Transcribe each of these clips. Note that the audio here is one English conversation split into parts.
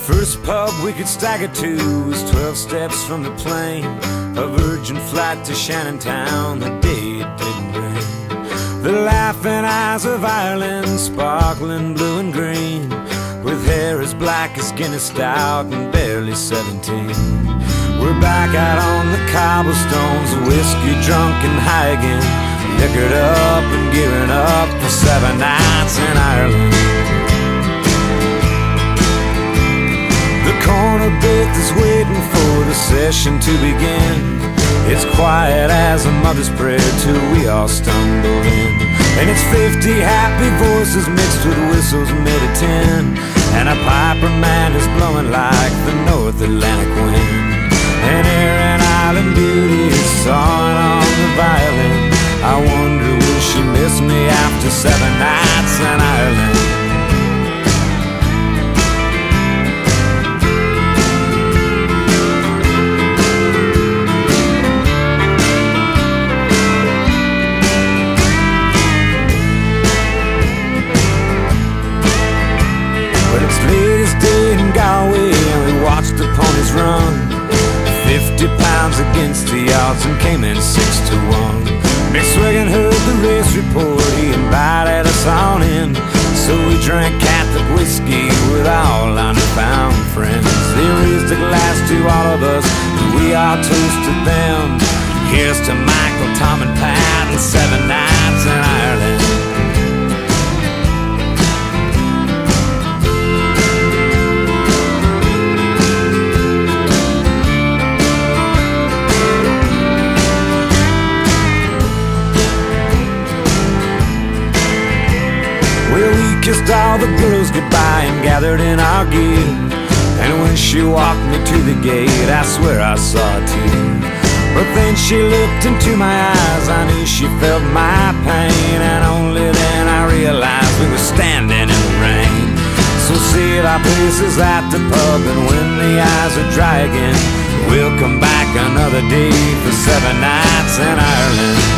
First pub we could stagger to was 12 steps from the plane, a virgin flight to Shannontown the day it didn't rain. The laughing eyes of Ireland, sparkling blue and green, with hair as black as Guinness stout and barely 17. We're back out on the cobblestones, whiskey drunk and high again, liquored up and gearing up for 7 nights in Ireland. The corner booth is waiting for the session to begin. It's quiet as a mother's prayer till we all stumble in. And it's 50 happy voices mixed with whistles made of tin, and a piper man is blowing like the North Atlantic wind. And Erin Island beauty is sawing on the violin. I wonder will she miss me after 7 nights in Ireland. Watched the ponies run 50 pounds against the odds and came in 6-1. McSwiggin heard the race report, he invited us on in, so we drank Catholic whiskey with all our newfound friends. They raised a glass to all of us and we all toasted them. Here's to Michael, Tom and Pat and 7 nights in Ireland. Kissed all the girls goodbye and gathered in our gear. And when she walked me to the gate, I swear I saw a tear. But then she looked into my eyes, I knew she felt my pain. And only then I realized we were standing in the rain. So save our places at the pub, and when the eyes are dry again, we'll come back another day for 7 nights in Ireland.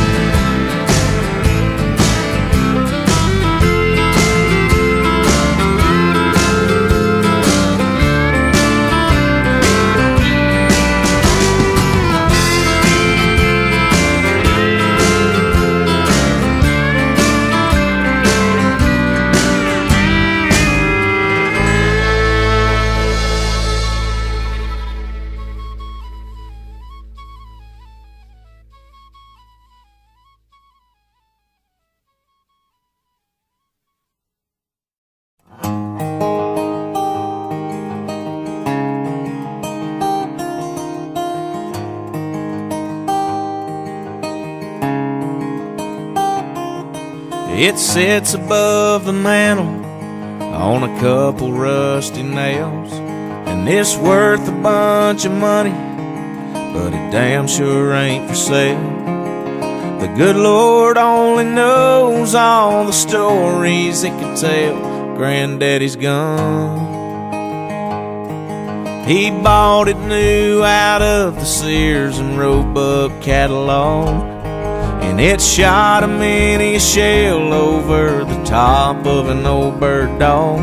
It sits above the mantel on a couple rusty nails, and it's worth a bunch of money, but it damn sure ain't for sale. The good Lord only knows all the stories it could tell. Granddaddy's gone. He bought it new out of the Sears and Roebuck catalog, and it shot a mini shell over the top of an old bird dog.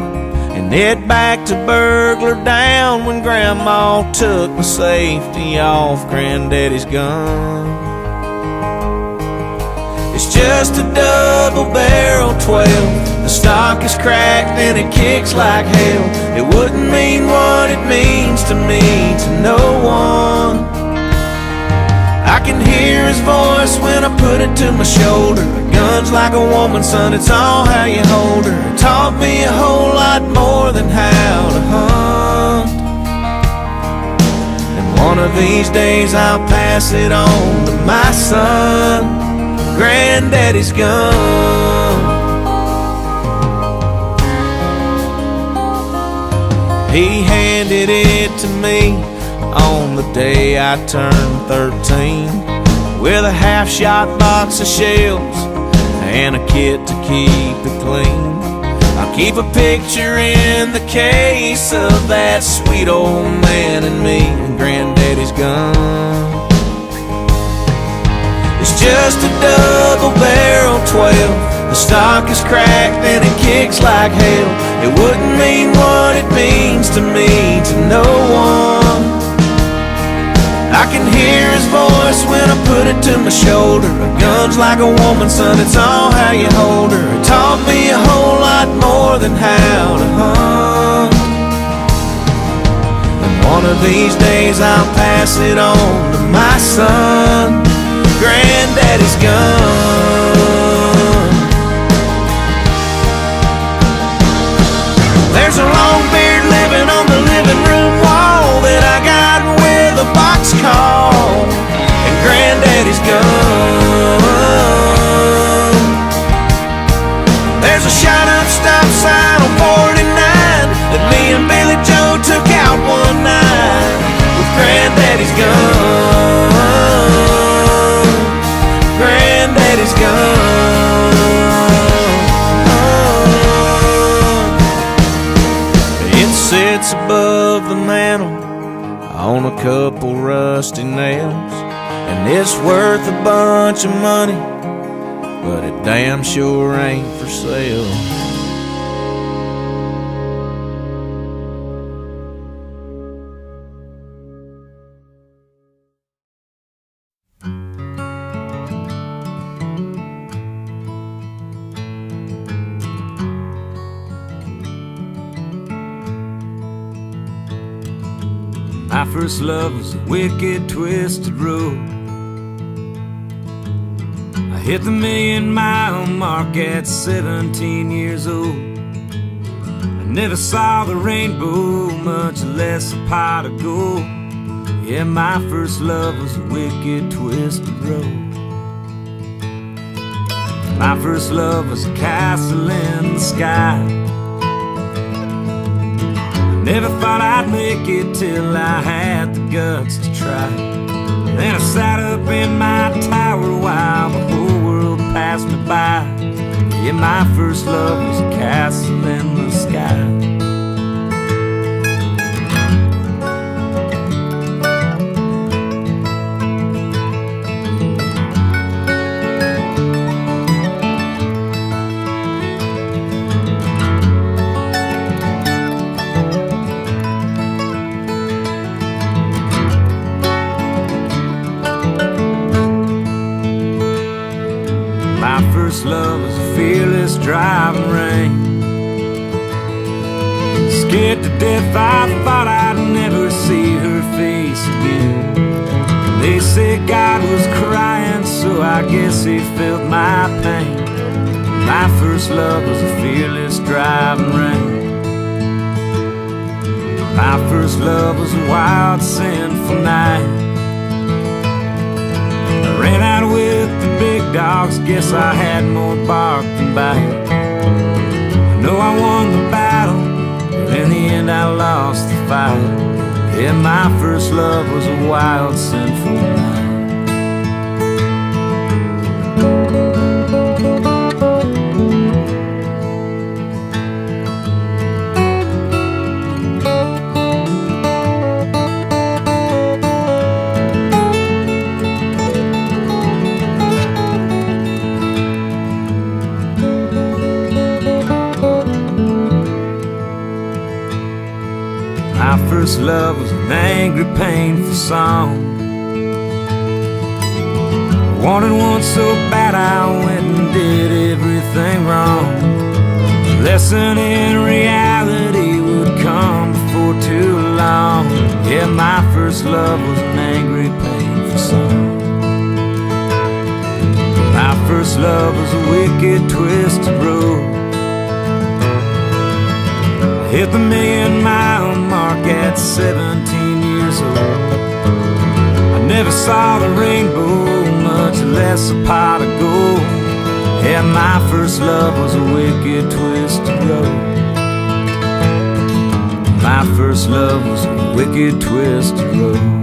And it backed a burglar down when Grandma took my safety off Granddaddy's gun. It's just a double-barrel 12. The stock is cracked and it kicks like hell. It wouldn't mean what it means to me to no one. I can hear his voice when I put it to my shoulder. A gun's like a woman, son, it's all how you hold her. It taught me a whole lot more than how to hunt. And one of these days I'll pass it on to my son, Granddaddy's gun. He handed it to me on the day I turned 13, with a half-shot box of shells and a kit to keep it clean. I'll keep a picture in the case of that sweet old man and me and Granddaddy's gun. It's just a double-barrel 12. The stock is cracked and it kicks like hell. It wouldn't mean what it means to me to no one. I can hear his voice when I put it to my shoulder. A gun's like a woman, son, it's all how you hold her. It taught me a whole lot more than how to hunt. And one of these days I'll pass it on to my son, Granddaddy's gun. There's a long beard living on the living room wall that I got with a boxcar and Granddaddy's gun. There's a shot up stop sign on 49 that me and Billy Joe took out one night with Granddaddy's gun. Granddaddy's gun. It sits above the mantle on a couple rusty nails, and it's worth a bunch of money, but it damn sure ain't for sale. My first love was a wicked, twisted road. I hit the 1,000,000-mile mark at 17 years old. I never saw the rainbow, much less a pot of gold. Yeah, my first love was a wicked, twisted road. My first love was a castle in the sky. Never thought I'd make it till I had the guts to try. Then I sat up in my tower while the whole world passed me by. Yeah, my first love was a castle in the sky. My first love was a fearless driving rain. Scared to death, I thought I'd never see her face again. They said God was crying, so I guess he felt my pain. My first love was a fearless driving rain. My first love was a wild, sinful night. I ran out with the big dogs, guess I had more bark than bite. I know I won the battle, but in the end I lost the fight. Yeah, my first love was a wild, sinful night. My first love was an angry, painful song. I wanted one so bad I went and did everything wrong. The lesson in reality would come before too long. Yeah, my first love was an angry, painful song. My first love was a wicked, twisted road. Hit the 1,000,000-mile mark at 17 years old. I never saw the rainbow, much less a pot of gold. Yeah, my first love was a wicked, twisted road. My first love was a wicked, twisted road.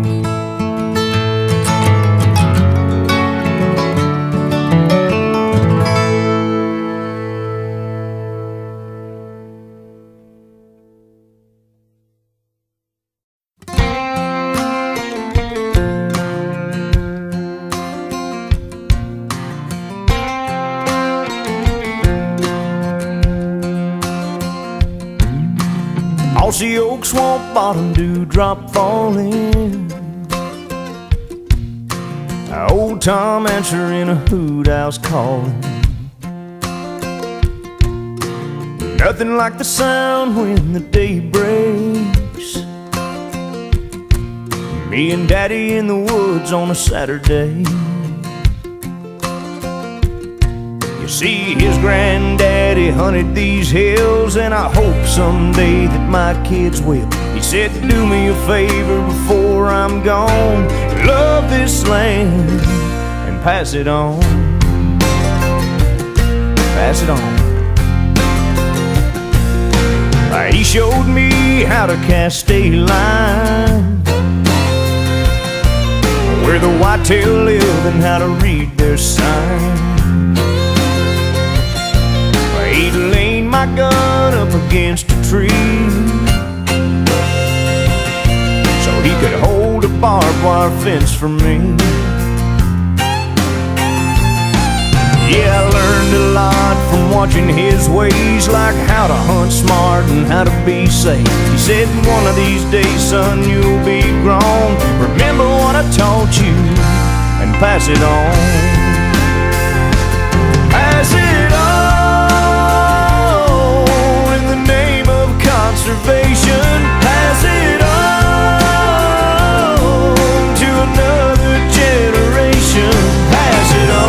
Mossy oak, swamp bottom, dewdrop falling. Old Tom answering a hoot house calling. Nothing like the sound when the day breaks. Me and Daddy in the woods on a Saturday. You see, his granddaddy hunted these hills, and I hope someday that my kids will. He said, do me a favor before I'm gone, love this land and pass it on. Pass it on. He showed me how to cast a line, where the whitetail live and how to read their sign. He'd lean my gun up against a tree so he could hold a barbed wire fence for me. Yeah, I learned a lot from watching his ways, like how to hunt smart and how to be safe. He said, one of these days, son, you'll be grown. Remember what I taught you and pass it on. Pass it on in the name of conservation. Pass it on to another generation. Pass it on.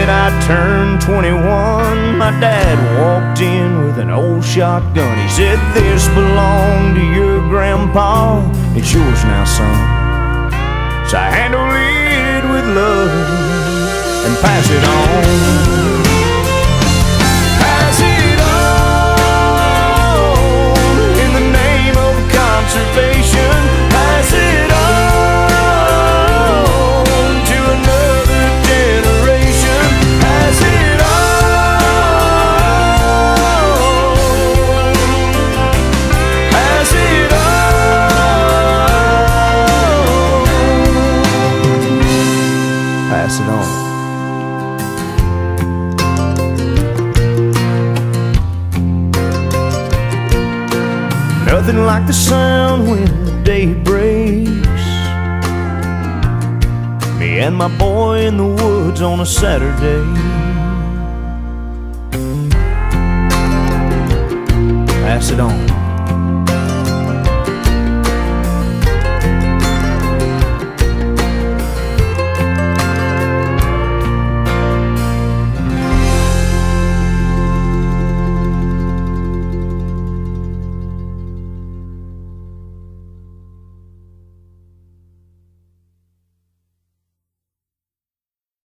I turned 21, my dad walked in with an old shotgun. He said, this belonged to your grandpa, it's yours now, son. So I handle it with love and pass it on. Pass it on in the name of conservation. Pass it on to another generation. Pass it on. Pass it on. Pass it on. Nothing like the sound when the day breaks. Me and my boy in the woods on a Saturday. Pass it on.